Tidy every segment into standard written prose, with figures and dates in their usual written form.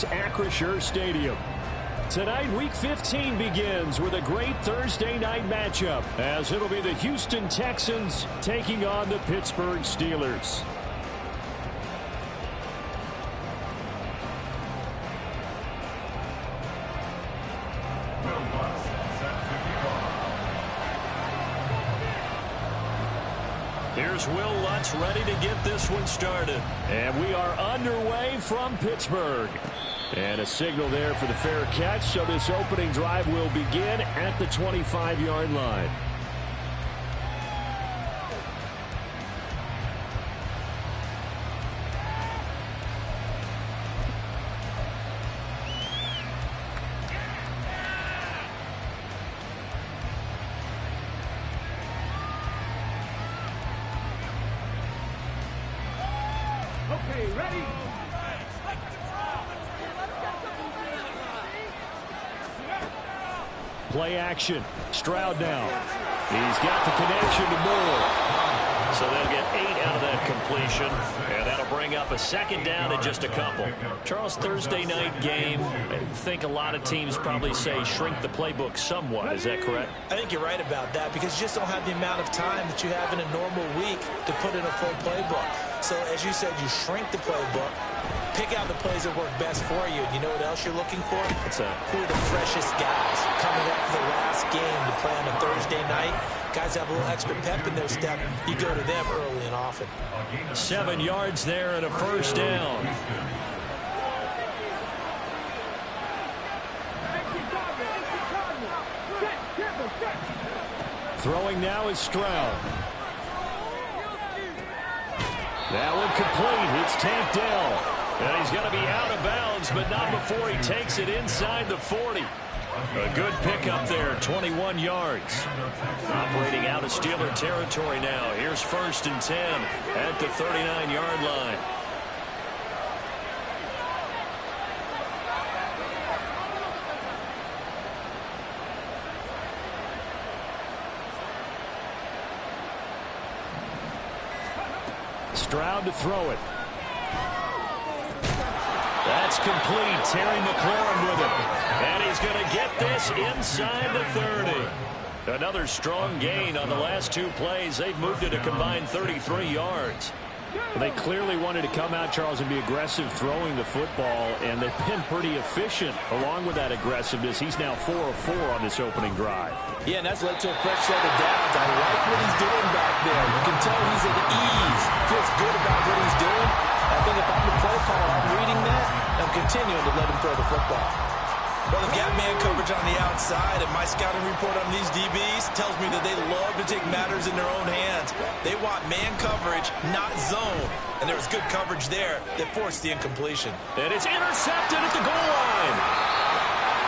It's Acrisure Stadium. Tonight, Week 15 begins with a great Thursday night matchup, as it'll be the Houston Texans taking on the Pittsburgh Steelers. Here's Will Lutz ready to get this one started. And we are underway from Pittsburgh. And a signal there for the fair catch, so this opening drive will begin at the 25-yard line. Okay, ready? Play action. Stroud now. He's got the connection to Moore. So they'll get 8 out of that completion, and that'll bring up a second down and just a couple. Charles, Thursday night game, I think a lot of teams probably say shrink the playbook somewhat. Is that correct? I think you're right about that because you just don't have the amount of time that you have in a normal week to put in a full playbook. So as you said, you shrink the playbook, pick out the plays that work best for you. You know what else you're looking for? What's that? Who are the freshest guys coming up for the last game to play on a Thursday night? Guys have a little extra pep in their step. You go to them early and often. 7 yards there and a first down. Throwing now is Stroud. That one complete. It's tapped down. And he's going to be out of bounds, but not before he takes it inside the 40. A good pickup there, 21 yards. Operating out of Steeler territory now. Here's 1st and 10 at the 39-yard line. Stroud to throw it. That's complete. Terry McLaurin with it. And he's going to get this inside the 30. Another strong gain on the last 2 plays. They've moved it a combined 33 yards. They clearly wanted to come out, Charles, and be aggressive throwing the football, and they've been pretty efficient along with that aggressiveness. He's now 4 of 4 on this opening drive. Yeah, and that's led to a fresh set of downs. I like what he's doing back there. You can tell he's at ease. Feels good about what he's doing. I think if I'm the play caller, I'm reading that. I'm continuing to let him throw the football. Well, they've got man coverage on the outside, and my scouting report on these DBs tells me that they love to take matters in their own hands. They want man coverage, not zone. And there was good coverage there that forced the incompletion. And it's intercepted at the goal line.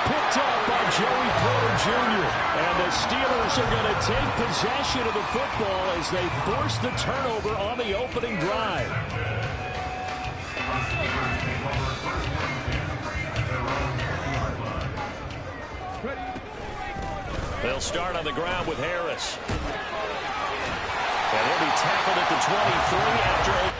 Picked up by Joey Porter Jr. And the Steelers are going to take possession of the football as they force the turnover on the opening drive. They'll start on the ground with Harris. And he'll be tackled at the 23 after a...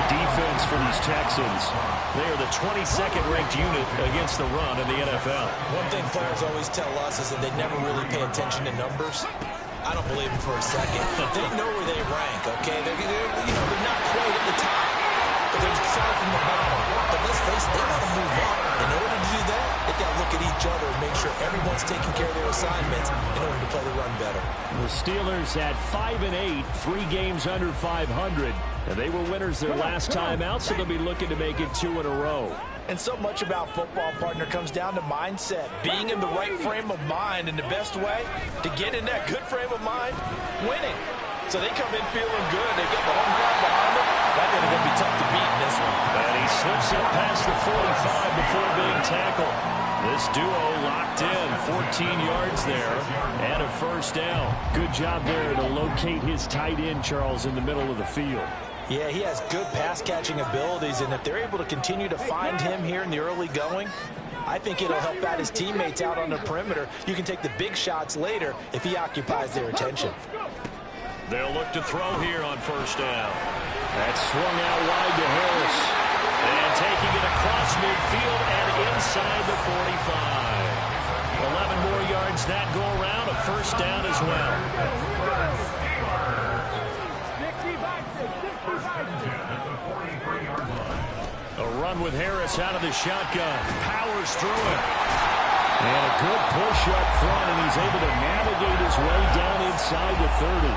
defense for these Texans. They are the 22nd ranked unit against the run in the NFL. One thing players always tell us is that they never really pay attention to numbers. I don't believe them for a second. They know where they rank, okay? They're not quite at the top, but they're starting from the bottom. But let's face it, they want to move up. In order to do that, they got to look at each other and make sure everyone's taking care of their assignments in order to play the run better. The Steelers at 5-8, 3 games under 500. And they were winners their last time out, so they'll be looking to make it 2 in a row. And so much about football, partner, comes down to mindset. Being in the right frame of mind, and the best way to get in that good frame of mind, winning. So they come in feeling good. They get the home crowd behind them. That's going to be tough to beat in this one. And he slips it past the 45 before being tackled. This duo locked in, 14 yards there, and a first down. Good job there to locate his tight end, Charles, in the middle of the field. Yeah, he has good pass-catching abilities, and if they're able to continue to find him here in the early going, I think it'll help out his teammates out on the perimeter. You can take the big shots later if he occupies their attention. They'll look to throw here on first down. That's swung out wide to Harris. And taking it across midfield and inside the 45. 11 more yards that go around, a first down as well. A run with Harris out of the shotgun. Powers through it. And a good push up front, and he's able to navigate his way down inside the 30.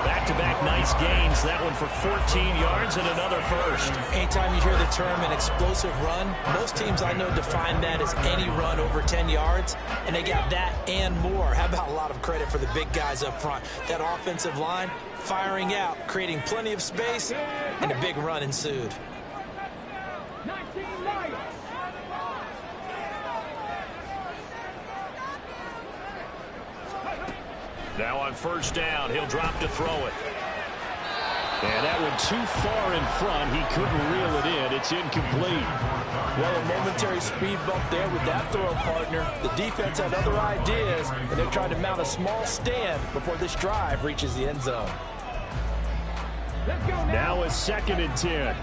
Back-to-back nice gains. That one for 14 yards and another first. Anytime you hear the term an explosive run, most teams I know define that as any run over 10 yards, and they got that and more. How about a lot of credit for the big guys up front? That offensive line firing out, creating plenty of space, and a big run ensued. Now on first down, he'll drop to throw it. And that one too far in front. He couldn't reel it in. It's incomplete. Well, a momentary speed bump there with that throw, partner. The defense had other ideas, and they're trying to mount a small stand before this drive reaches the end zone. Now a 2nd and 10.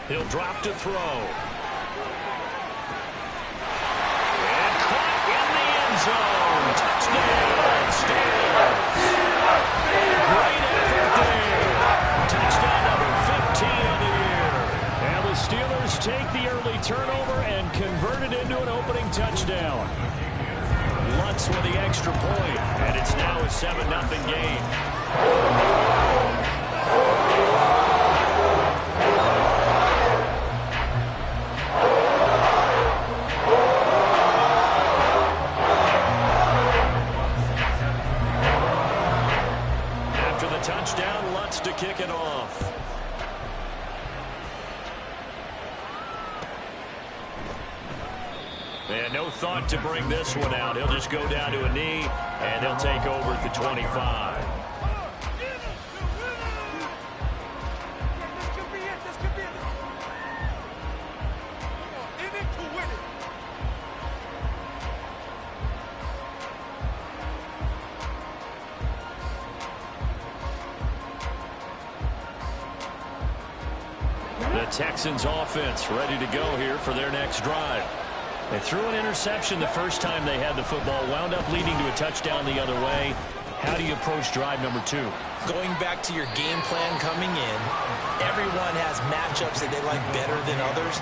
He'll drop to throw. And caught in the end zone. Touchdown, Steelers. Great effort there. Touchdown number 15 of the year. And the Steelers take the early turnover and convert it into an opening touchdown. Lutz with the extra point, and it's now a 7-0 game. After the touchdown, Lutz to kick it off. And no thought to bring this one out. He'll just go down to a knee, and he'll take over at the 25. The Texans offense ready to go here for their next drive. They threw an interception the first time they had the football, wound up leading to a touchdown the other way. How do you approach drive number 2? Going back to your game plan coming in, everyone has matchups that they like better than others,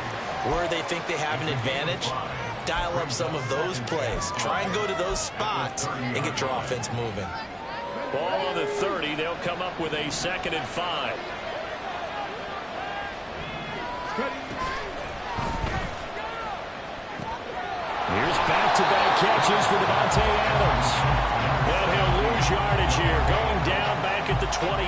where they think they have an advantage. Dial up some of those plays. Try and go to those spots and get your offense moving. Ball on the 30. They'll come up with a 2nd and 5. Here's back-to-back catches for Devontae Adams. And he'll lose yardage here, going down back at the 28.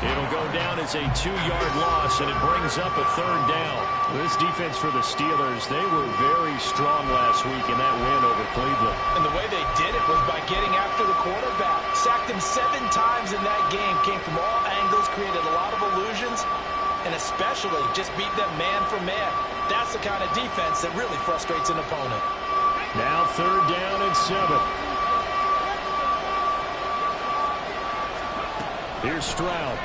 It'll go down as a 2-yard loss, and it brings up a 3rd down. This defense for the Steelers, they were very strong last week in that win over Cleveland. And the way they did it was by getting after the quarterback. Sacked him 7 times in that game. Came from all angles, created a lot of illusions, and especially just beat them man for man. That's the kind of defense that really frustrates an opponent. Now 3rd down and 7. Here's Stroud.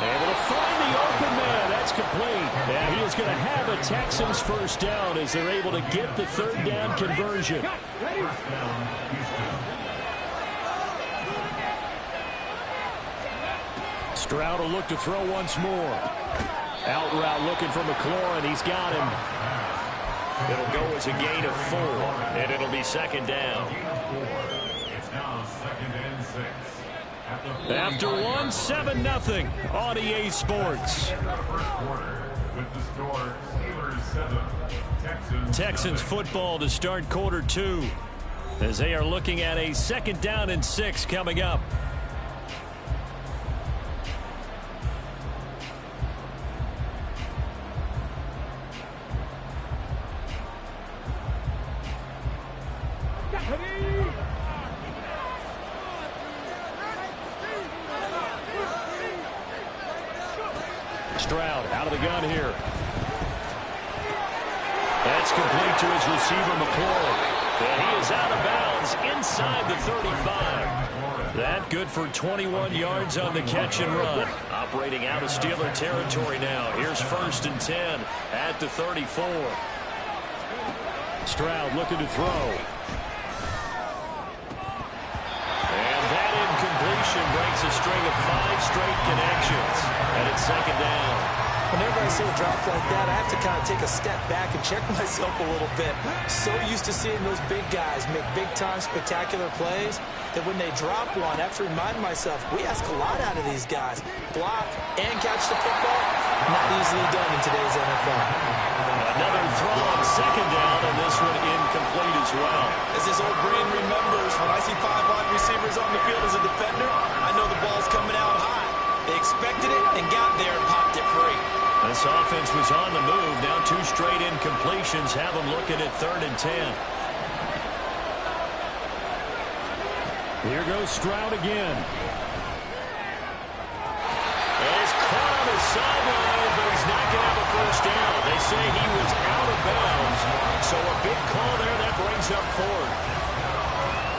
Able to find the open man. That's complete. And he is going to have a Texans first down as they're able to get the 3rd down conversion. Stroud will look to throw once more. Out route looking for McLaurin. He's got him. It'll go as a gain of 4, and it'll be 2nd down. It's now 2nd and 6 at After one, 7-0 on EA Sports. Texans football to start quarter 2 as they are looking at a 2nd down and 6 coming up. Stroud out of the gun here. That's complete to his receiver, McClure. And he is out of bounds inside the 35. That good for 21 yards on the catch and run. Operating out of Steeler territory now. Here's 1st and 10 at the 34. Stroud looking to throw. And that incompletion breaks a string of 5 straight connections. And it's 2nd down. Whenever I see a drop like that, I have to kind of take a step back and check myself a little bit. So used to seeing those big guys make big-time spectacular plays that when they drop one, I have to remind myself, we ask a lot out of these guys. Block and catch the football, not easily done in today's NFL. Another throw on 2nd down, and this one incomplete as well. As his old brain remembers, when I see 5 wide receivers on the field as a defender, I know the ball's coming out high. They expected it and got there and popped it free. This offense was on the move. Now 2 straight incompletions have them looking at 3rd and 10. Here goes Stroud again. And he's caught on the sideline, but he's not going to have a 1st down. They say he was out of bounds. So a big call there that brings up 4th.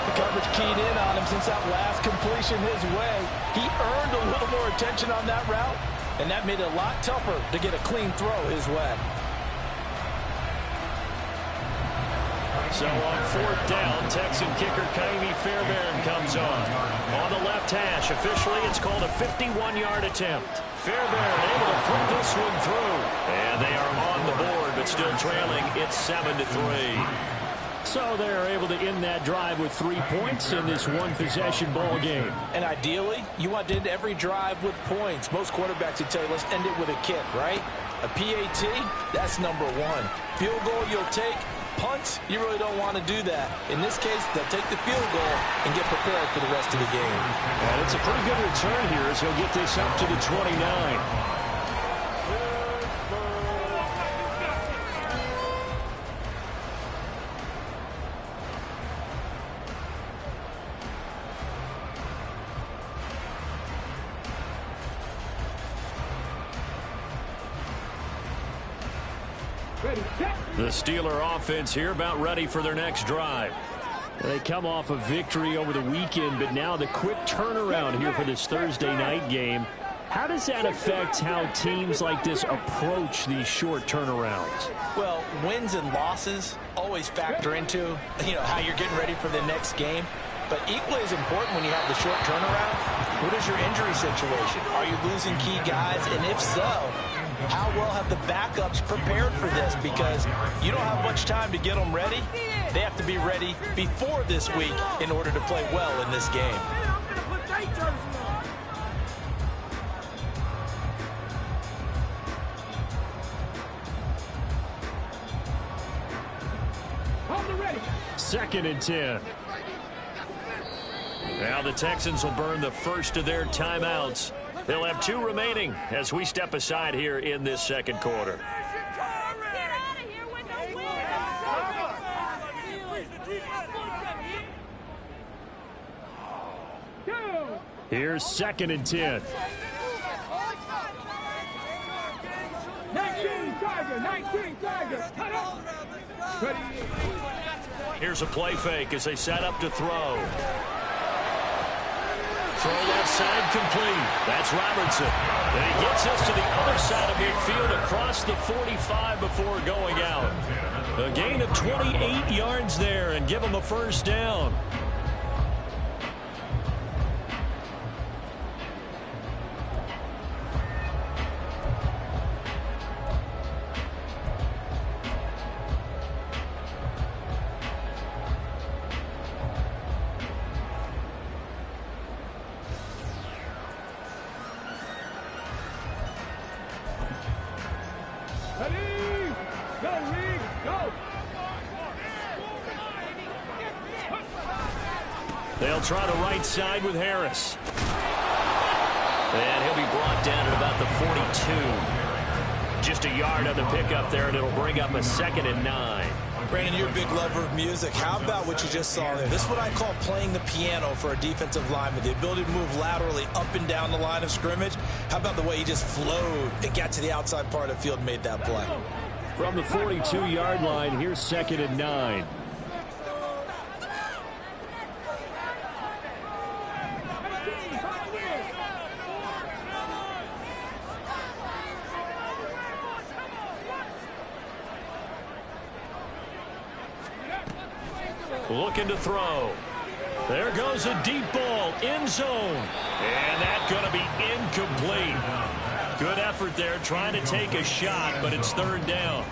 The coverage keyed in on him since that last completion his way. He earned a little more attention on that route, and that made it a lot tougher to get a clean throw his way. So on 4th down, Texan kicker Kaimi Fairbairn comes on. On the left hash, officially it's called a 51-yard attempt. Fairbairn able to put this one through. And they are on the board, but still trailing. It's 7-3. So they're able to end that drive with 3 points in this one-possession ball game. And ideally, you want to end every drive with points. Most quarterbacks would tell you, let's end it with a kick, right? A PAT, that's number 1. Field goal you'll take. Punts, you really don't want to do that. In this case, they'll take the field goal and get prepared for the rest of the game. And it's a pretty good return here as he'll get this up to the 29. The Steeler offense here about ready for their next drive. They come off a victory over the weekend, but now the quick turnaround here for this Thursday night game. How does that affect how teams like this approach these short turnarounds? Well, wins and losses always factor into, how you're getting ready for the next game. But equally as important when you have the short turnaround, what is your injury situation? Are you losing key guys? And if so, how well have the backups prepared for this? Because you don't have much time to get them ready. They have to be ready before this week in order to play well in this game. Second and 10. Now the Texans will burn the first of their timeouts. They'll have 2 remaining as we step aside here in this second quarter. Here's 2nd and 10. 19 Tiger. Here's a play fake as they set up to throw. Throw left side complete. That's Robertson. And he gets us to the other side of midfield across the 45 before going out. A gain of 28 yards there and give him a first down. They'll try the right side with Harris. And he'll be brought down at about the 42. Just a yard on the pickup there, and it'll bring up a 2nd and 9. Brandon, you're a big lover of music. How about what you just saw there? This is what I call playing the piano for a defensive lineman. The ability to move laterally up and down the line of scrimmage. How about the way he just flowed and got to the outside part of the field and made that play? From the 42-yard line, here's 2nd and 9. Looking to throw. There goes a deep ball, end zone. And that's going to be incomplete. Good effort there, trying to take a shot, but it's 3rd down.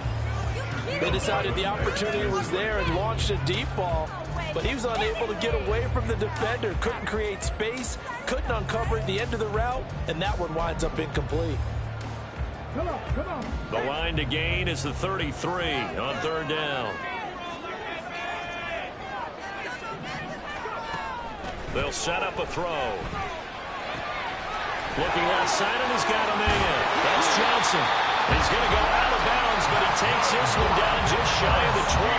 They decided the opportunity was there and launched a deep ball, but he was unable to get away from the defender. Couldn't create space, couldn't uncover the end of the route, and that one winds up incomplete. Come on, come on. The line to gain is the 33 on 3rd down. They'll set up a throw. Looking outside, and he's got a man. That's Johnson. He's going to go out of bounds, but he takes this one down just shy of the 20.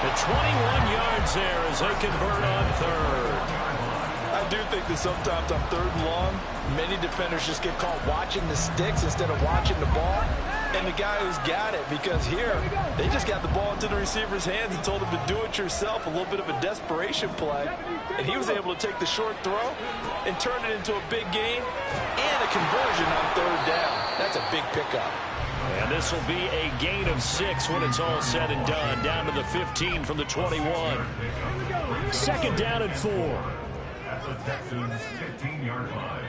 The 21 yards there as they convert on 3rd. I do think that sometimes on 3rd and long, many defenders just get caught watching the sticks instead of watching the ball. And the guy who's got it, because here, they just got the ball into the receiver's hands and told him to do it yourself, a little bit of a desperation play. And he was able to take the short throw and turn it into a big gain and a conversion on 3rd down. That's a big pickup. And this will be a gain of 6 when it's all said and done, down to the 15 from the 21. 2nd down and 4. At the Texans' 15-yard line.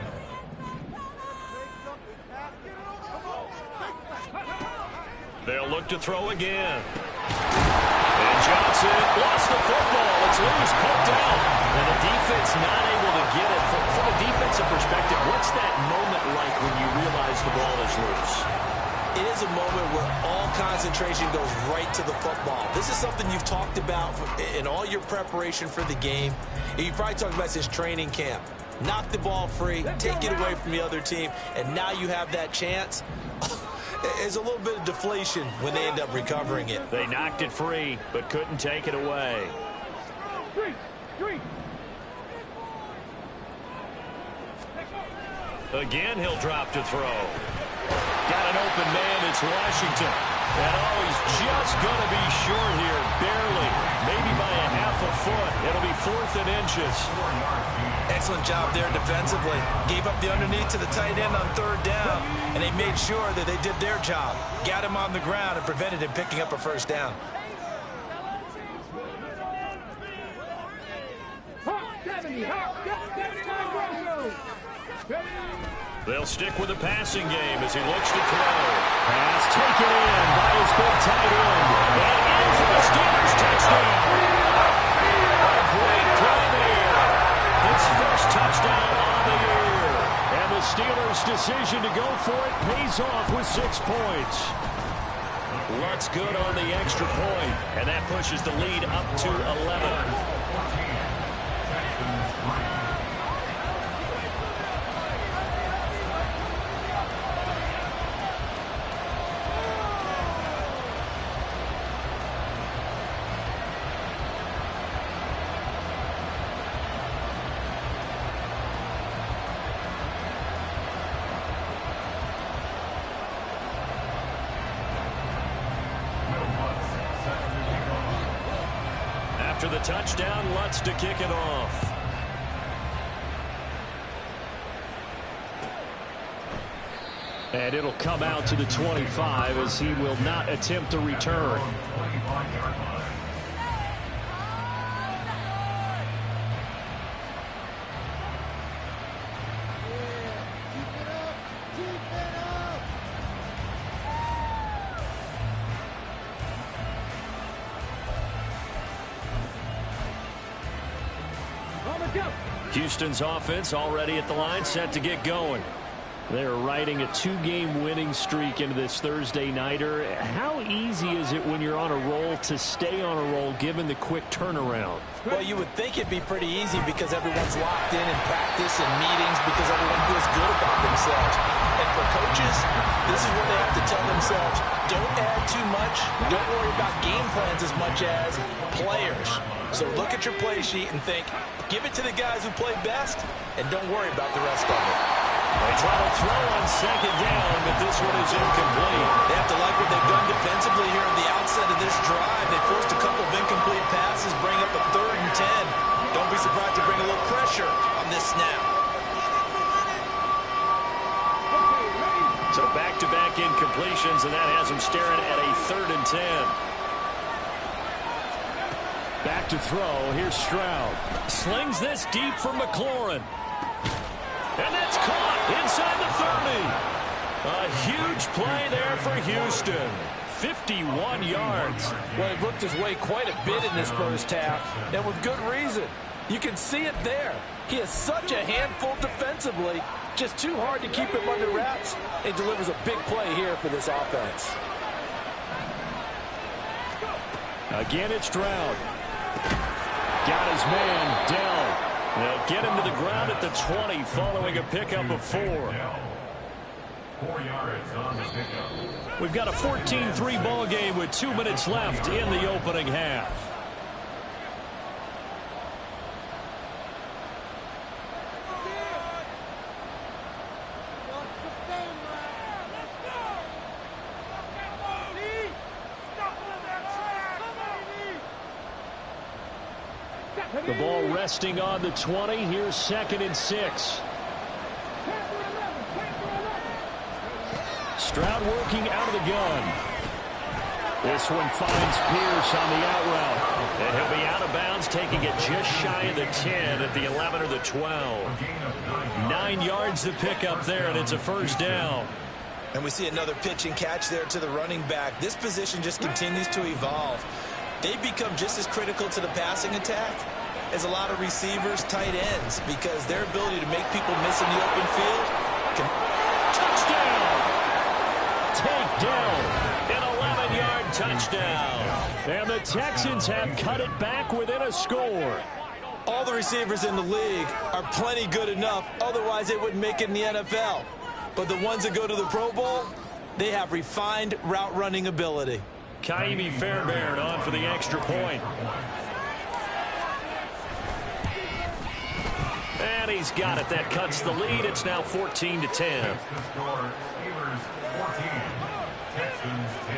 They'll look to throw again. And Johnson lost the football. It's loose, poked out. And the defense not able to get it. From a defensive perspective, what's that moment like when you realize the ball is loose? It is a moment where all concentration goes right to the football. This is something you've talked about in all your preparation for the game. You've probably talked about since training camp. Knock the ball free, take it away from the other team, and now you have that chance. There's a little bit of deflation when they end up recovering it. They knocked it free, but couldn't take it away. Again, he'll drop to throw. Got an open man, it's Washington. And oh, he's just going to be short here, barely. Maybe by a half a foot. It'll be 4th and inches. Excellent job there defensively. Gave up the underneath to the tight end on 3rd down, and they made sure that they did their job. Got him on the ground and prevented him picking up a 1st down. They'll stick with the passing game as he looks to throw. Pass taken in by his big tight end. And in for the Steelers touchdown. A great play there. His first touchdown on the year. And the Steelers' decision to go for it pays off with 6 points. Lutz good on the extra point. And that pushes the lead up to 11. After the touchdown, Lutz to kick it off. And it'll come out to the 25 as he will not attempt a return. Houston's offense already at the line, set to get going. They're riding a two-game winning streak into this Thursday nighter. How easy is it when you're on a roll to stay on a roll given the quick turnaround? Well, you would think it'd be pretty easy because everyone's locked in practice and meetings because everyone feels good about themselves. And for coaches, this is where they have to tell themselves, don't add too much, don't worry about game plans as much as players. So look at your play sheet and think, give it to the guys who play best, and don't worry about the rest of it. They try to throw on second down, but this one is incomplete. They have to like what they've done defensively here at the outset of this drive. They forced a couple of incomplete passes, bring up a 3rd and 10. Don't be surprised to bring a little pressure on this snap. So back-to-back incompletions, and that has them staring at a 3rd and 10. Back to throw. Here's Stroud. Slings this deep for McLaurin. And that's caught inside the 30. A huge play there for Houston. 51 yards. Well, he worked his way quite a bit in this first half, and with good reason. You can see it there. He is such a handful defensively, just too hard to keep him under wraps. He delivers a big play here for this offense. Again, it's Stroud. Got his man, Dell. They'll get him to the ground at the 20 following a pickup of 4. 4 yards on the pickup. We've got a 14-3 ball game with 2 minutes left in the opening half. The ball resting on the 20. Here's 2nd and 6. Stroud working out of the gun. This one finds Pierce on the out route. And he'll be out of bounds, taking it just shy of the 10 at the 11 or the 12. 9 yards to pick up there, and it's a 1st down. And we see another pitch and catch there to the running back. This position just continues to evolve. They become just as critical to the passing attack as a lot of receivers, tight ends, because their ability to make people miss in the open field can... Touchdown! Take down. An 11-yard touchdown. And the Texans have cut it back within a score. All the receivers in the league are plenty good enough, otherwise they wouldn't make it in the NFL. But the ones that go to the Pro Bowl, they have refined route running ability. Kaimi Fairbairn on for the extra point. And he's got it. That cuts the lead. It's now 14-10. The score, Steelers 14, Texans 10.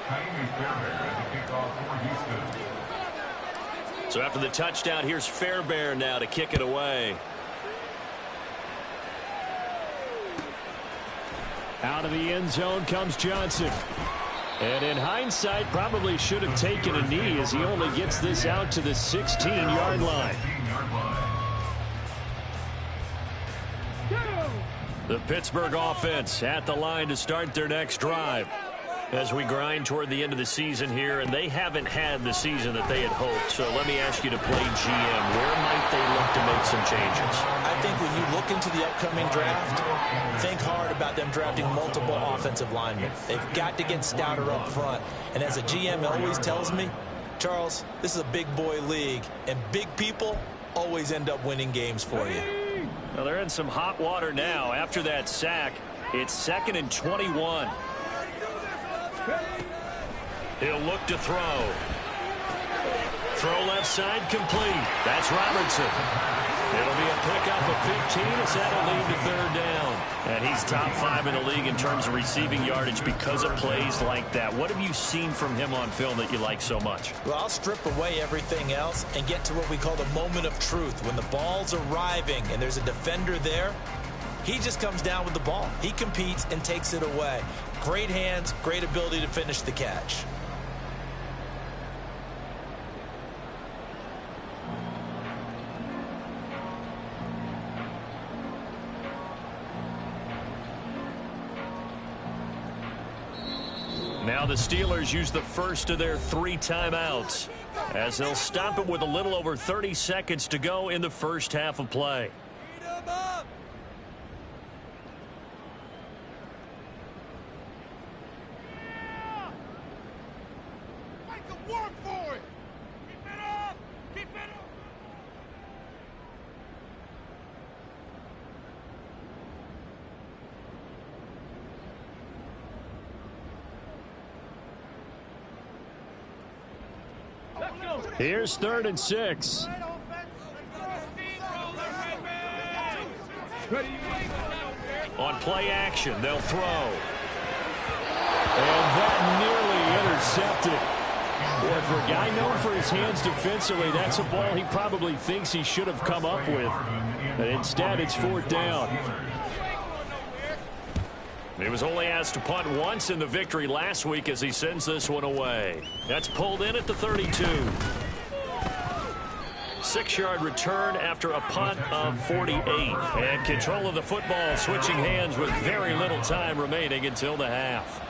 Kaimi Fairbairn at the kickoff for Houston. So after the touchdown, here's Fairbairn now to kick it away. Out of the end zone comes Johnson. And in hindsight, probably should have taken a knee as he only gets this out to the 16-yard line. The Pittsburgh offense at the line to start their next drive. As we grind toward the end of the season here, and they haven't had the season that they had hoped. So let me ask you to play GM. Where might they look to make some changes? I think when you look into the upcoming draft, think hard about them drafting multiple offensive linemen. They've got to get stouter up front. And as a GM always tells me, Charles, this is a big boy league, and big people always end up winning games for you. Well, they're in some hot water now. After that sack, it's 2nd and 21. He'll look to throw. Throw left side complete. That's Robertson. It'll be a pickup of 15 as that'll lead to 3rd down. And he's top 5 in the league in terms of receiving yardage because of plays like that. What have you seen from him on film that you like so much? Well, I'll strip away everything else and get to what we call the moment of truth. When the ball's arriving and there's a defender there, he just comes down with the ball. He competes and takes it away. Great hands, great ability to finish the catch. Now the Steelers use the first of their 3 timeouts as they'll stop it with a little over 30 seconds to go in the first half of play. Here's 3rd and 6. On play action, they'll throw. And that nearly intercepted. Boy, for a guy known for his hands defensively, that's a ball he probably thinks he should have come up with. But instead, it's 4th down. He was only asked to punt once in the victory last week as he sends this one away. That's pulled in at the 32. 6-yard return after a punt of 48. And control of the football switching hands with very little time remaining until the half.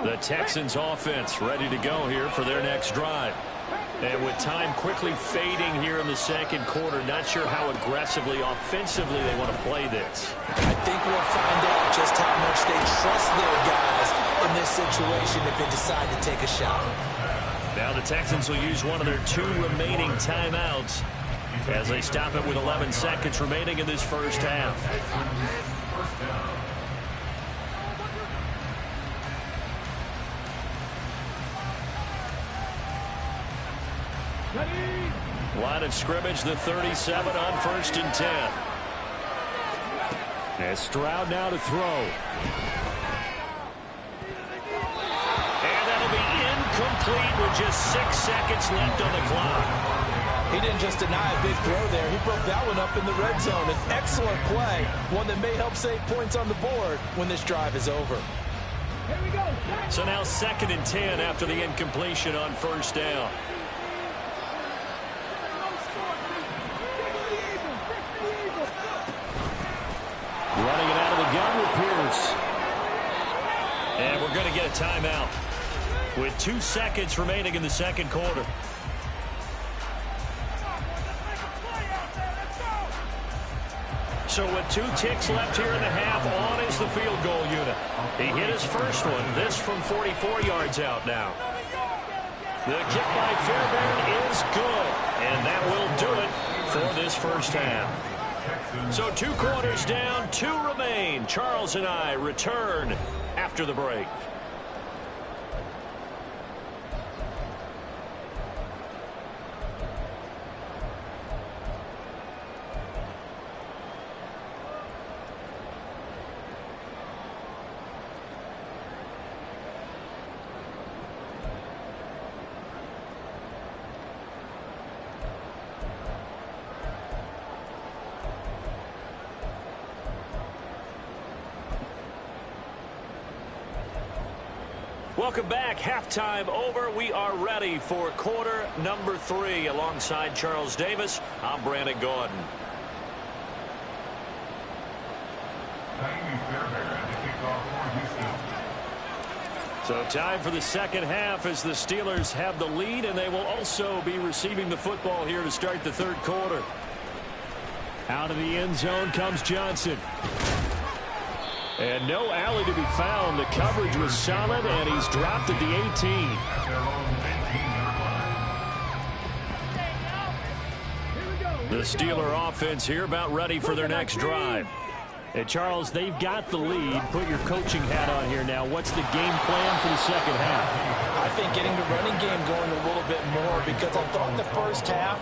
The Texans offense ready to go here for their next drive. And with time quickly fading here in the second quarter, not sure how aggressively, offensively they want to play this. I think we'll find out just how much they trust their guys in this situation if they decide to take a shot. Now the Texans will use one of their 2 remaining timeouts as they stop it with 11 seconds remaining in this first half. Line of scrimmage, the 37 on 1st and 10. And Stroud now to throw. And that'll be incomplete with just 6 seconds left on the clock. He didn't just deny a big throw there. He broke that one up in the red zone. An excellent play, one that may help save points on the board when this drive is over. Here we go. So now 2nd and 10 after the incompletion on 1st down. Running it out of the gun with Pierce. And we're going to get a timeout with 2 seconds remaining in the second quarter. So with 2 ticks left here in the half, on is the field goal unit. He hit his first one, this from 44 yards out now. The kick by Fairbairn is good, and that will do it for this first half. So 2 quarters down, 2 remain. Charles and I return after the break. Welcome back. Halftime over. We are ready for quarter number 3. Alongside Charles Davis, I'm Brandon Gordon. So time for the second half as the Steelers have the lead, and they will also be receiving the football here to start the third quarter. Out of the end zone comes Johnson. And no alley to be found. The coverage was solid, and he's dropped at the 18. The Steeler offense here about ready for their next drive. And Charles, they've got the lead. Put your coaching hat on here now. What's the game plan for the second half? I think getting the running game going a little bit more, because I thought the first half,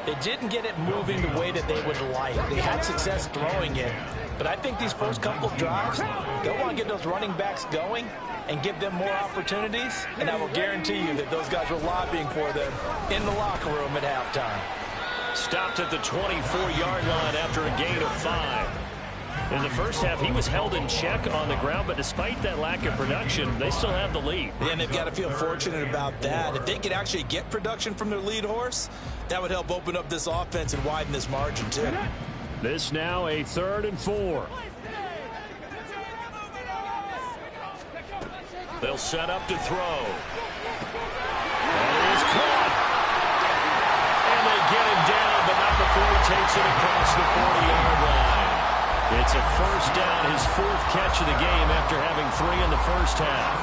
they didn't get it moving the way that they would like. They had success throwing it. But I think these first couple of drives, they'll want to get those running backs going and give them more opportunities. And I will guarantee you that those guys were lobbying for them in the locker room at halftime. Stopped at the 24-yard line after a gain of 5. In the first half, he was held in check on the ground, but despite that lack of production, they still have the lead. Yeah, and they've got to feel fortunate about that. If they could actually get production from their lead horse, that would help open up this offense and widen this margin, too. This now a 3rd and 4. They'll set up to throw. That is caught. And they get him down, but not before he takes it across the 40-yard line. It's a first down, his 4th catch of the game after having 3 in the first half.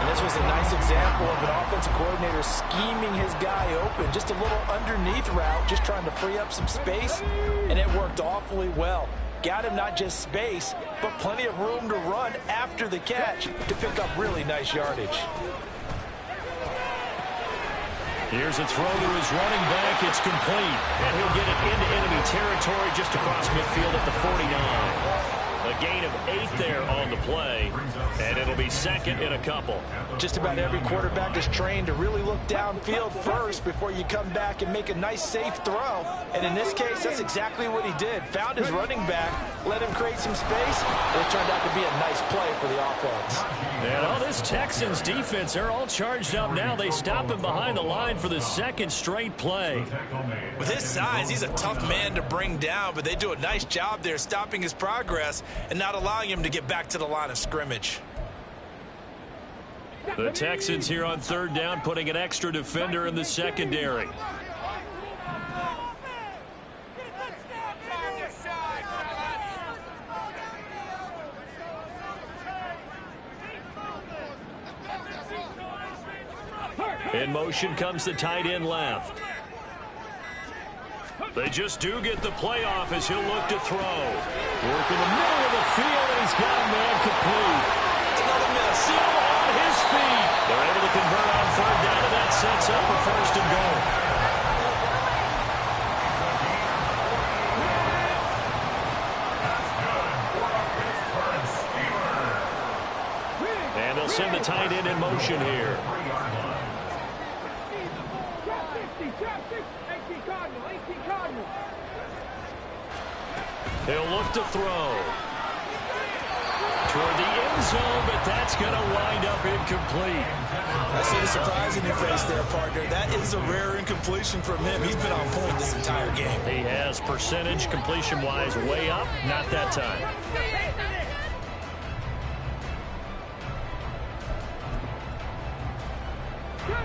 And this was a nice example of an offensive coordinator scheming his guy open. Just a little underneath route, just trying to free up some space, and it worked awfully well. Got him not just space, but plenty of room to run after the catch to pick up really nice yardage. Here's a throw to his running back. It's complete. And he'll get it into enemy territory just across midfield at the 49. A gain of 8 there on the play. And it'll be 2nd and a couple. Just about every quarterback is trained to really look downfield first before you come back and make a nice, safe throw. And in this case, that's exactly what he did. Found his running back, let him create some space, and it turned out to be a nice play for the offense. And all this Texans defense, they're all charged up now. They stop him behind the line for the 2nd straight play. With his size, he's a tough man to bring down, but they do a nice job there stopping his progress and not allowing him to get back to the line of scrimmage. The Texans here on 3rd down, putting an extra defender in the secondary. In motion comes the tight end left. They just do get the play off as he'll look to throw. Work in the middle of the field, and he's got a man complete. Another miss. Still on his feet. They're able to convert on 3rd down, and that sets up for 1st and goal. And they'll send the tight end in motion here. He'll look to throw. Toward the end zone, but that's going to wind up incomplete. I see the surprise in your face there, partner. That is a rare incompletion from him. He's been on point this entire game. He has percentage completion-wise way up. Not that time.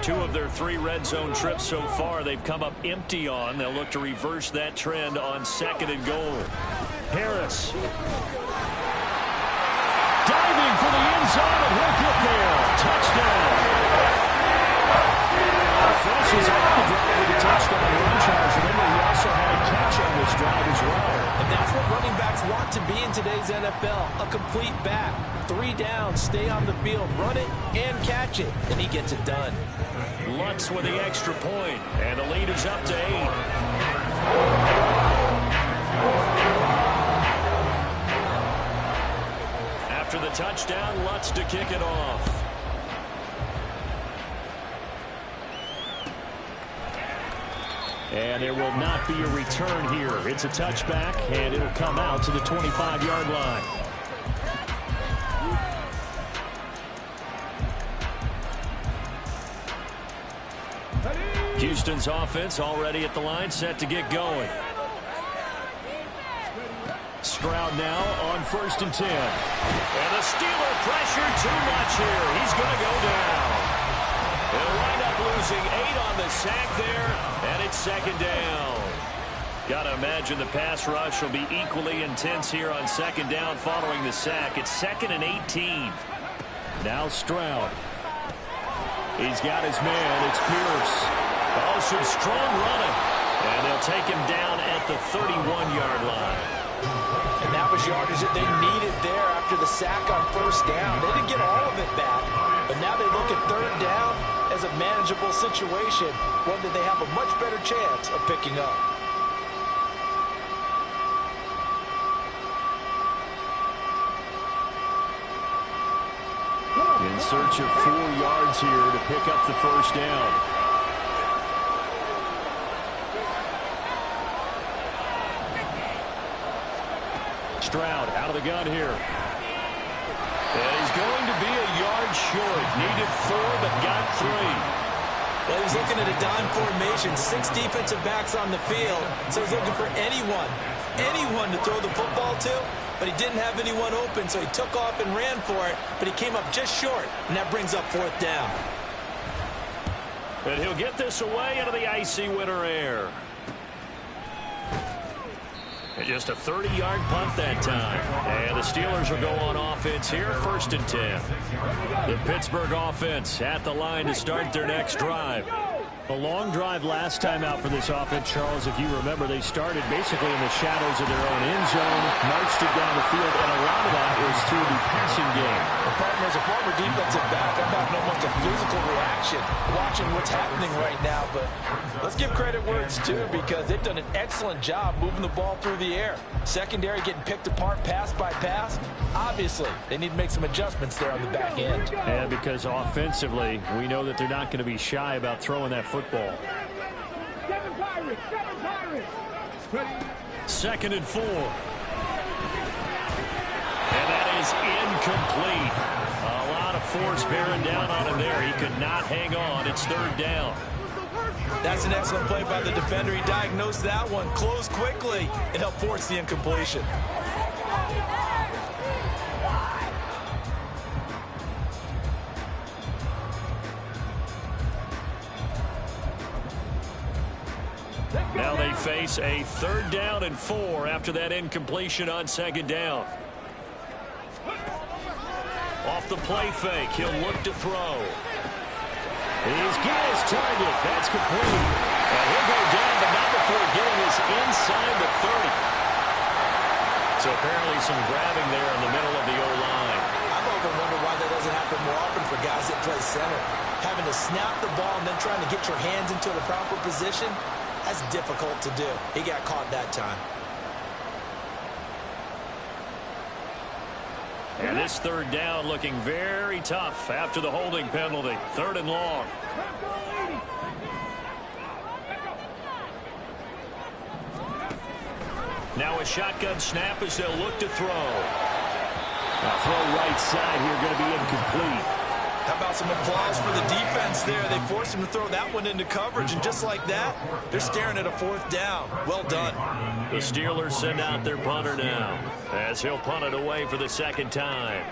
Two of their 3 red zone trips so far, they've come up empty on. They'll look to reverse that trend on 2nd and goal. Harris. Diving for the end zone, and he'll get there. Touchdown. Finishes off the drive with a touchdown run charge. Remember, he also had a catch on this drive as well. And that's what running backs want to be in today's NFL. A complete back. 3 down, stay on the field, run it, and catch it. And he gets it done. Lutz with the extra point, and the lead is up to 8. After the touchdown, Lutz to kick it off. And there will not be a return here. It's a touchback, and it'll come out to the 25-yard line. Houston's offense already at the line, set to get going. Stroud now on 1st and 10. And the Steeler pressure too much here. He's going to go down. They'll wind up losing 8 on the sack there, and it's 2nd down. Got to imagine the pass rush will be equally intense here on 2nd down following the sack. It's 2nd and 18. Now Stroud. He's got his man. It's Pierce. Oh, some strong running. And they'll take him down at the 31-yard line. And that was yardage that they needed there after the sack on 1st down. They didn't get all of it back, but now they look at 3rd down as a manageable situation, one that they have a much better chance of picking up. In search of 4 yards here to pick up the 1st down. Stroud out of the gun here. And he's going to be a yard short. Needed 4, but got 3. Well, he was looking at a dime formation, 6 defensive backs on the field, so he's looking for anyone to throw the football to, but he didn't have anyone open, so he took off and ran for it, but he came up just short, and that brings up 4th down. And he'll get this away into the icy winter air. And just a 30-yard punt that time. And the Steelers will go on offense here, 1st and 10. The Pittsburgh offense at the line to start their next drive. A long drive last time out for this offense, Charles. If you remember, they started basically in the shadows of their own end zone, marched it down the field, and a lot of that was through the passing game. The partner is a former defensive back. I'm having almost a physical reaction watching what's happening right now, but let's give credit where it's due because they've done an excellent job moving the ball through the air. Secondary getting picked apart pass by pass. Obviously, they need to make some adjustments there on the back end. And because offensively, we know that they're not going to be shy about throwing that football. 2nd and 4. And that is incomplete. A lot of force bearing down on him there. He could not hang on. It's 3rd down. That's an excellent play by the defender. He diagnosed that one, closed quickly, and helped force the incompletion. Now they face a 3rd down and 4 after that incompletion on 2nd down. Off the play fake, he'll look to throw. He's got his target. That's complete. And he'll go down, but not before getting this inside the 30. So apparently some grabbing there in the middle of the O-line. I've often wondered why that doesn't happen more often for guys that play center. Having to snap the ball and then trying to get your hands into the proper position, that's difficult to do. He got caught that time. And this 3rd down looking very tough after the holding penalty. 3rd and long. Now a shotgun snap as they'll look to throw. Now throw right side here, going to be incomplete. How about some applause for the defense there? They forced him to throw that one into coverage, and just like that, they're staring at a 4th down. Well done. The Steelers send out their punter now as he'll punt it away for the 2nd time.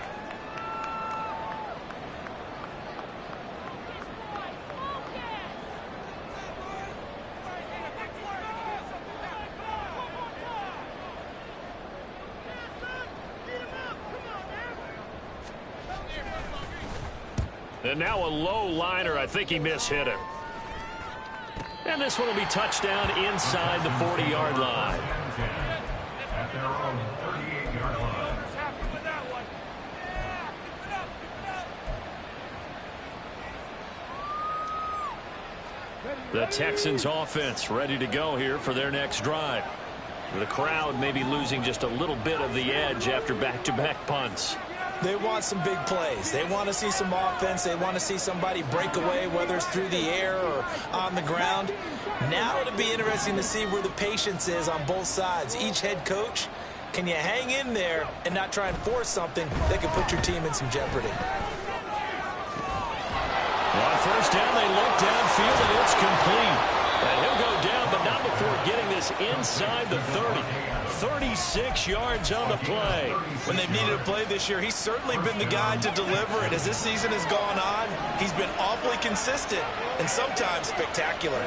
And now a low liner. I think he mishit it. And this one will be touchdown inside the 40-yard line. At their own 38-yard line. The Texans offense ready to go here for their next drive. The crowd may be losing just a little bit of the edge after back-to-back punts. They want some big plays. They want to see some offense. They want to see somebody break away, whether it's through the air or on the ground. Now it'll be interesting to see where the patience is on both sides. Each head coach, can you hang in there and not try and force something that could put your team in some jeopardy? On 1st down, they look downfield, and it's complete. And he'll go down, but not before getting this inside the 30. 36 yards on the play. When they've needed a play this year, he's certainly been the guy to deliver it. As this season has gone on, he's been awfully consistent and sometimes spectacular.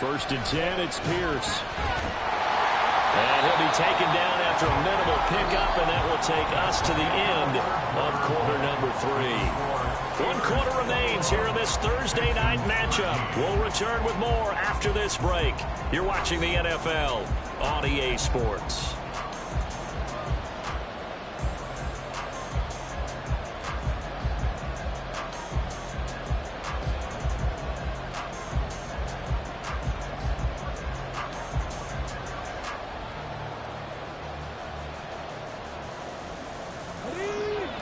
1st and 10, it's Pierce. And he'll be taken down after a minimal pickup, and that will take us to the end of quarter number 3. 1 quarter remains here in this Thursday night matchup. We'll return with more after this break. You're watching the NFL on EA Sports.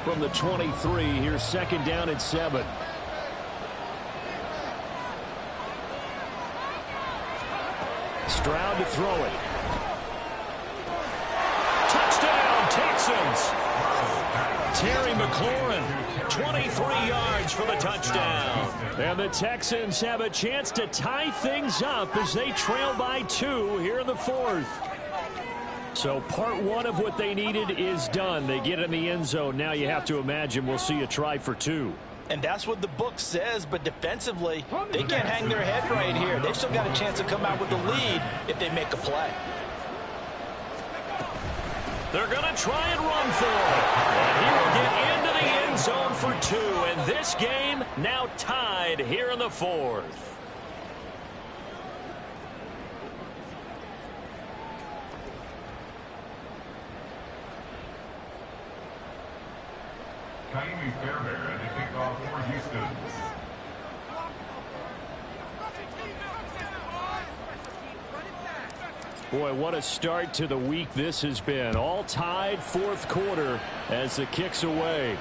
From the 23, here's 2nd down and 7. Stroud to throw it. Touchdown! Terry McLaurin, 23 yards for the touchdown. And the Texans have a chance to tie things up as they trail by 2 here in the 4th. So part 1 of what they needed is done. They get in the end zone. Now you have to imagine we'll see a try for 2. And that's what the book says, but defensively, they can't hang their head right here. They've still got a chance to come out with the lead if they make a play. They're going to try and run for it. And he will get into the end zone for 2. And this game now tied here in the 4th. Kaimi Fairbairn to kick off for Houston. Boy, what a start to the week this has been. All tied 4th quarter as the kick's away.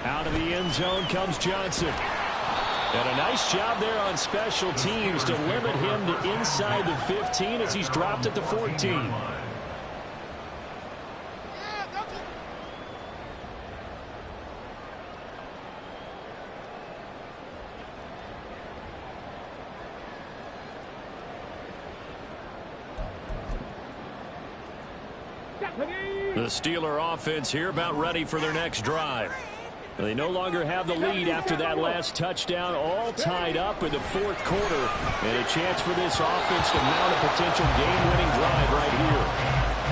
Out of the end zone comes Johnson. And a nice job there on special teams to limit him to inside the 15 as he's dropped at the 14. The Steeler offense here about ready for their next drive. They no longer have the lead after that last touchdown, all tied up in the 4th quarter, and a chance for this offense to mount a potential game-winning drive right here.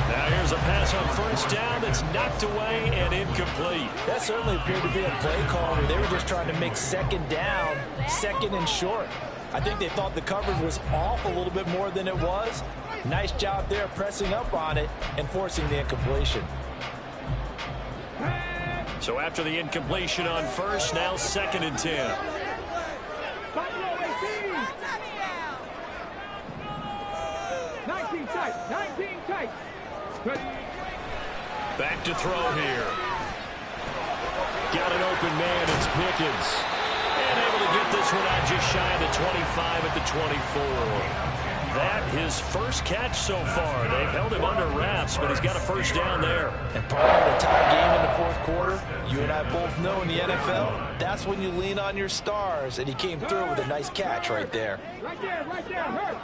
Now here's a pass on 1st down that's knocked away and incomplete. That certainly appeared to be a play call where they were just trying to make 2nd down, 2nd and short. I think they thought the coverage was off a little bit more than it was. Nice job there pressing up on it and forcing the incompletion. So after the incompletion on 1st, now 2nd and 10. 19 tight, 19 tight. Back to throw here. Got an open man, it's Pickens. And able to get this one out just shy of the 25 at the 24. That his first catch so far. They've held him under wraps, but he's got a 1st down there. And part of the tie game in the 4th quarter, you and I both know in the NFL, that's when you lean on your stars, and he came through with a nice catch right there. Right there, hurt.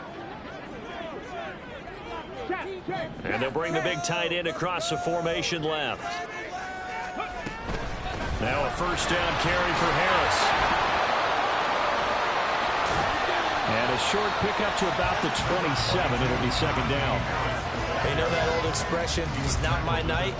And they'll bring the big tight end across the formation left. Now a 1st down carry for Harris. And a short pickup to about the 27. It'll be 2nd down. You know that old expression, it's not my night?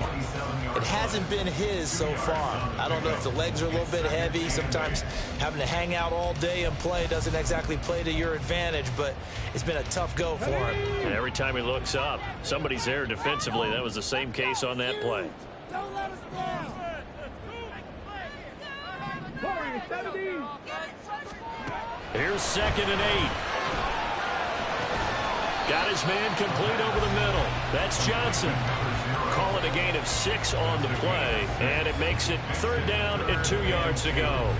It hasn't been his so far. I don't know if the legs are a little bit heavy. Sometimes having to hang out all day and play doesn't exactly play to your advantage, but it's been a tough go for him. And every time he looks up, somebody's there defensively. That was the same case on that play. Don't let us down. 70. Here's 2nd and 8. Got his man complete over the middle. That's Johnson. Call it a gain of 6 on the play, and it makes it 3rd down and 2 yards to go.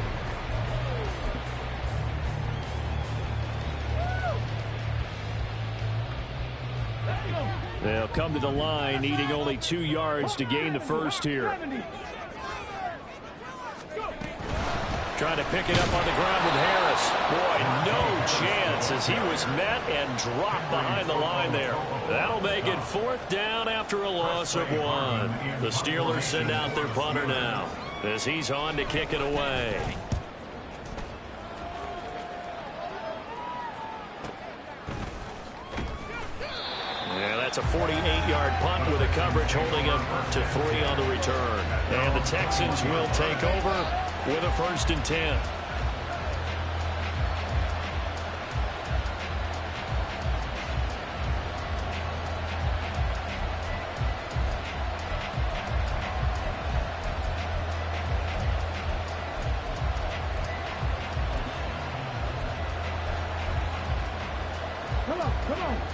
They'll come to the line, needing only 2 yards to gain the 1st here. Trying to pick it up on the ground with Harris. Boy, no chance as he was met and dropped behind the line there. That'll make it 4th down after a loss of 1. The Steelers send out their punter now as he's on to kick it away. Yeah, that's a 48-yard punt with a coverage holding him to 3 on the return. And the Texans will take over with a 1st and 10.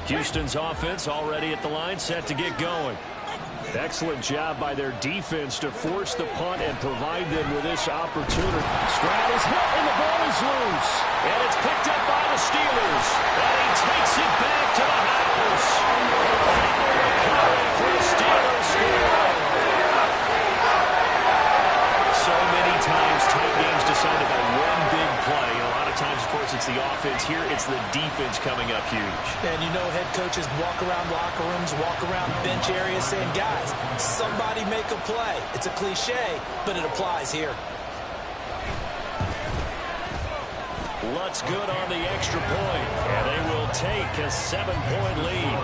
Houston's offense already at the line, set to get going. Excellent job by their defense to force the punt and provide them with this opportunity. Stroud is hit and the ball is loose. And it's picked up by the Steelers. And he takes it back to the house. For the Steelers score. here, it's the defense coming up huge. And you know head coaches walk around locker rooms, walk around bench areas saying, guys, somebody make a play. It's a cliche, but it applies here. Lutz good on the extra point, and they will take a 7-point lead.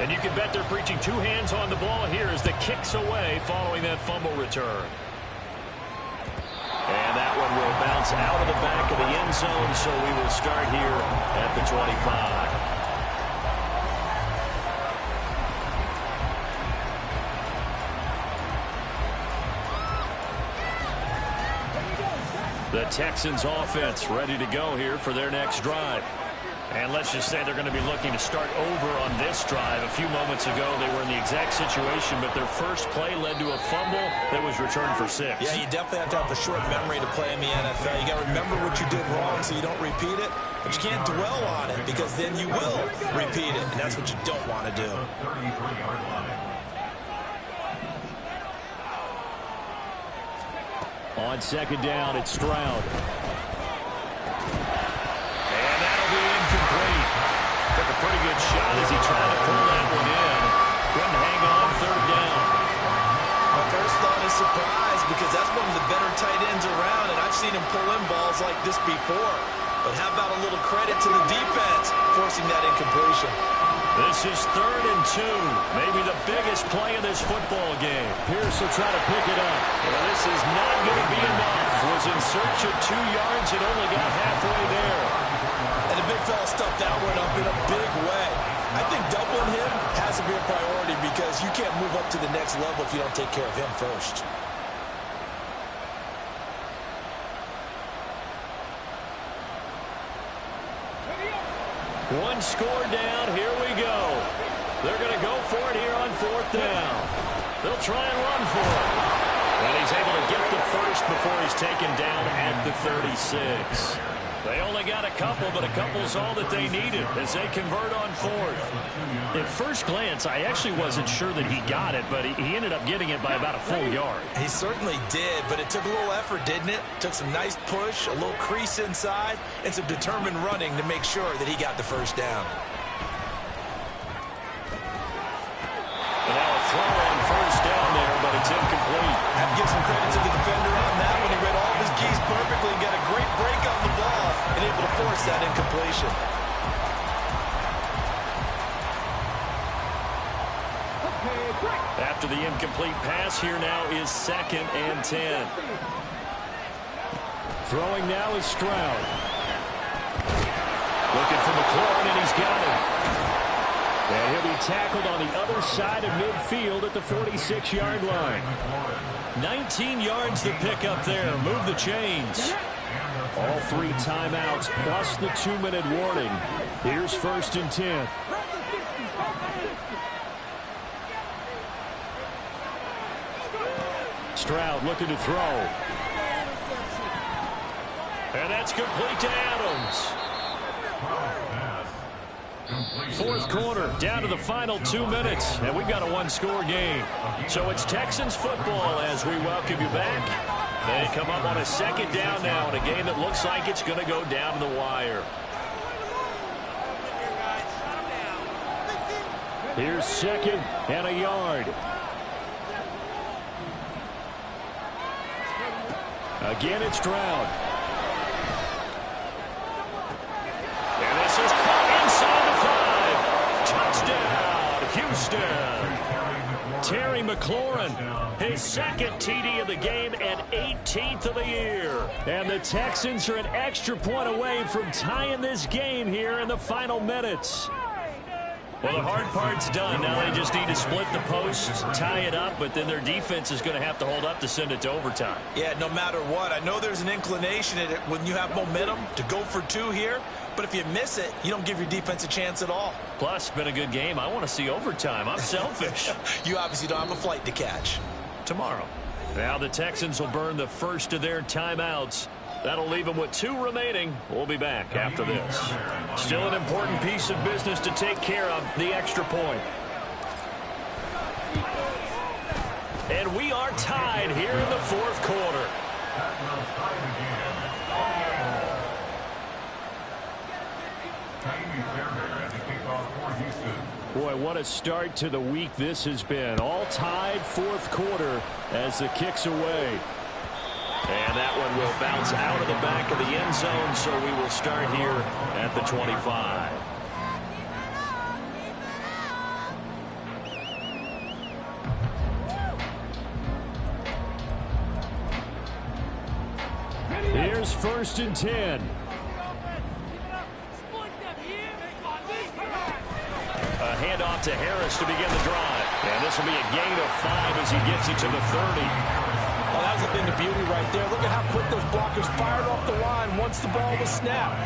And you can bet they're preaching two hands on the ball here as the kick's away following that fumble return. And that one will bounce out of the back of the end zone, so we will start here at the 25. The Texans offense ready to go here for their next drive. And let's just say they're going to be looking to start over on this drive. A few moments ago, they were in the exact situation, but their first play led to a fumble that was returned for 6. Yeah, you definitely have to have a short memory to play in the NFL. You got to remember what you did wrong so you don't repeat it, but you can't dwell on it because then you will repeat it, and that's what you don't want to do. On second down, it's Stroud. Took a pretty good shot as he tried to pull that one in. Couldn't hang on third down. My first thought is surprise because that's one of the better tight ends around, and I've seen him pull in balls like this before. But how about a little credit to the defense forcing that incompletion? This is 3rd and 2. Maybe the biggest play in this football game. Pierce will try to pick it up. Well, this is not going to be enough. Was in search of 2 yards and only got halfway there. And the big fella stuffed that one up in a big way. I think doubling him has to be a priority because you can't move up to the next level if you don't take care of him first. One score down. Here we go. They're going to go for it here on 4th down. They'll try and run for it. And he's able to get the first before he's taken down at the 36. They only got a couple, but a couple's all that they needed as they convert on 4th. At first glance, I actually wasn't sure that he got it, but he ended up getting it by about a full yard. He certainly did, but it took a little effort, didn't it? Took some nice push, a little crease inside, and some determined running to make sure that he got the first down. And now a throw on 1st down there, but it's incomplete. I have to give some credit to the defender on that one. He read all of his keys perfectly and got a great break on the ball and able to force that incompletion. After the incomplete pass, here now is 2nd and 10. Throwing now is Stroud. Looking for McLaurin, and he's got him. And he'll be tackled on the other side of midfield at the 46-yard line. 19 yards to pick up there. Move the chains. All 3 timeouts plus the 2-minute warning. Here's 1st and 10. Stroud looking to throw. And that's complete to Adams. 4th quarter, down to the final 2 minutes, and we've got a 1-score game. So it's Texans football as we welcome you back. They come up on a 2nd down now in a game that looks like it's going to go down to the wire. Here's 2nd and a yard. Again, it's Stroud. And this is caught inside the 5. Touchdown, Houston. Terry McLaurin, his 2nd TD of the game and 18th of the year. And the Texans are an extra point away from tying this game here in the final minutes. Well, the hard part's done. Now they just need to split the posts, tie it up, but then their defense is going to have to hold up to send it to overtime. Yeah, no matter what. I know there's an inclination in it when you have momentum to go for 2 here, but if you miss it, you don't give your defense a chance at all. Plus, it's been a good game. I want to see overtime. I'm selfish. You obviously don't have a flight to catch. Tomorrow. Now the Texans will burn the first of their timeouts. That'll leave them with 2 remaining. We'll be back after this. Still an important piece of business to take care of, the extra point. are tied here in the fourth quarter. Boy, what a start to the week this has been. All tied fourth quarter as the kick's away. And that one will bounce out of the back of the end zone, so we will start here at the 25. Here's 1st and 10. A handoff to Harris to begin the drive. And this will be a gain of 5 as he gets it to the 30. Well, that was a thing of beauty right there. Look at how quick those blockers fired off the line once the ball was snapped.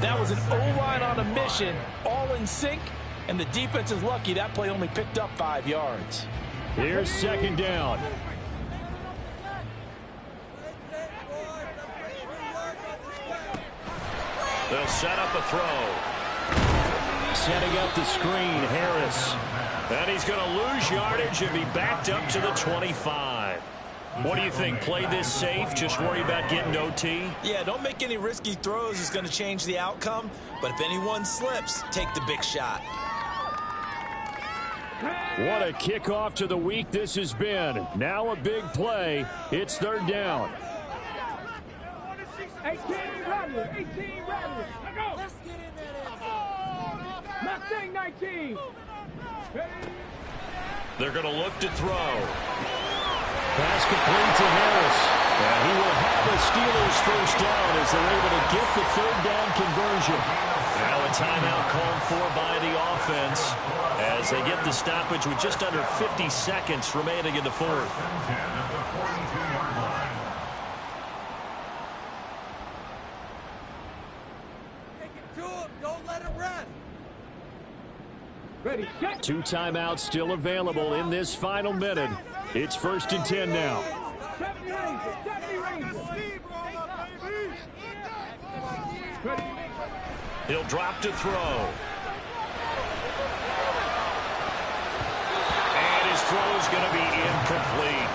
That was an O-line on a mission, all in sync, and the defense is lucky that play only picked up 5 yards. Here's 2nd down. They'll set up a throw. Setting up the screen, Harris. And he's going to lose yardage and be backed up to the 25. What do you think? Play this safe? Just worry about getting OT? Yeah, don't make any risky throws. It's going to change the outcome. But if anyone slips, take the big shot. What a kickoff to the week this has been. Now a big play. It's 3rd down. 18 rattlers. 18 rattlers. Let's go. Let's get in there. Mustang 19. They're going to look to throw. Pass complete to Harris. And he will have a Steelers 1st down as they're able to get the 3rd down conversion. Now a timeout called for by the offense as they get the stoppage with just under 50 seconds remaining in the 4th. Don't let him rest. Ready, set. 2 timeouts still available in this final minute. It's 1st and 10 now. 70 Rangers. 70 Rangers. Ready. He'll drop to throw. And his throw is going to be incomplete.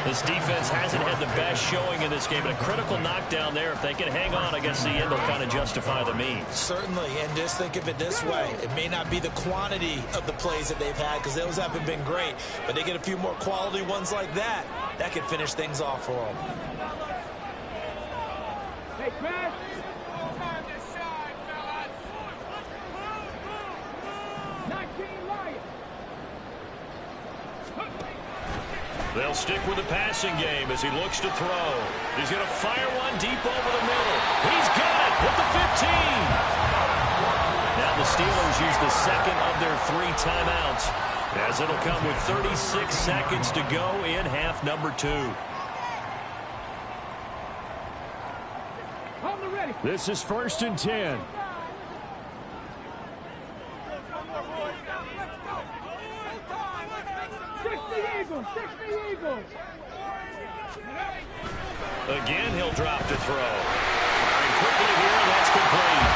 This defense hasn't had the best showing in this game, but a critical knockdown there. If they can hang on against the end, they'll kind of justify the means. Certainly, and just think of it this way. It may not be the quantity of the plays that they've had because those haven't been great, but they get a few more quality ones like that. That could finish things off for them. Hey, Chris. They'll stick with the passing game as he looks to throw. He's going to fire one deep over the middle. He's got it at the 15. Now the Steelers use the second of their 3 timeouts as it'll come with 36 seconds to go in half number 2. On the ready. This is 1st and 10. Again, he'll drop to throw. Firing quickly here, and that's complete.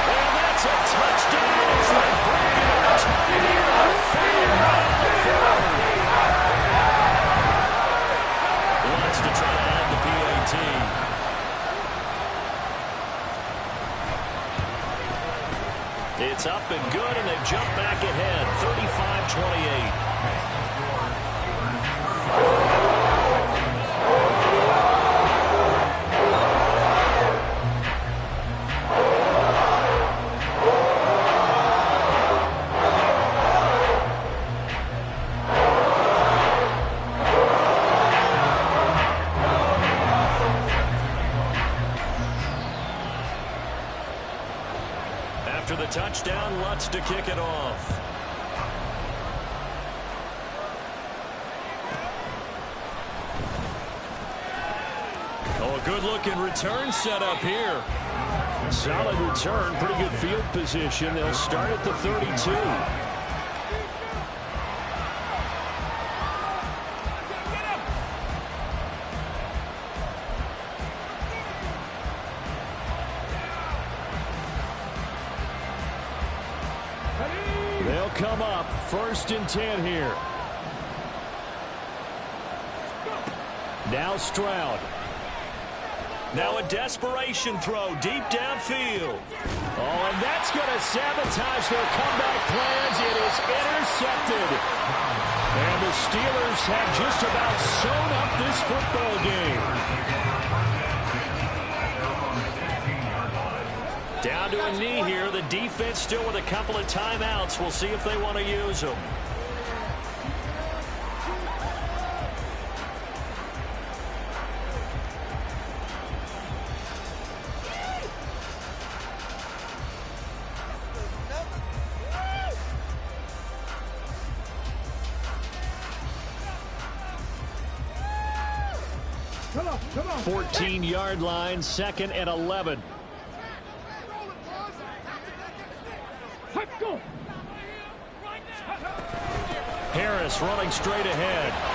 And that's a touchdown as they break it on time here on 4th down. Wants to try to add the PAT. It's up and good, and they've jumped back ahead, 35-28. After the touchdown, Lutz to kick it off. Oh, a good-looking return set up here. Solid return, pretty good field position. They'll start at the 32. They'll come up 1st and 10 here. Now Stroud. Now a desperation throw deep downfield. Oh, and that's going to sabotage their comeback plans. It is intercepted. And the Steelers have just about sewn up this football game. Down to a knee here. The defense still with a couple of timeouts. We'll see if they want to use them. Come on. 14-yard line, 2nd and 11. Let's go. Harris running straight ahead.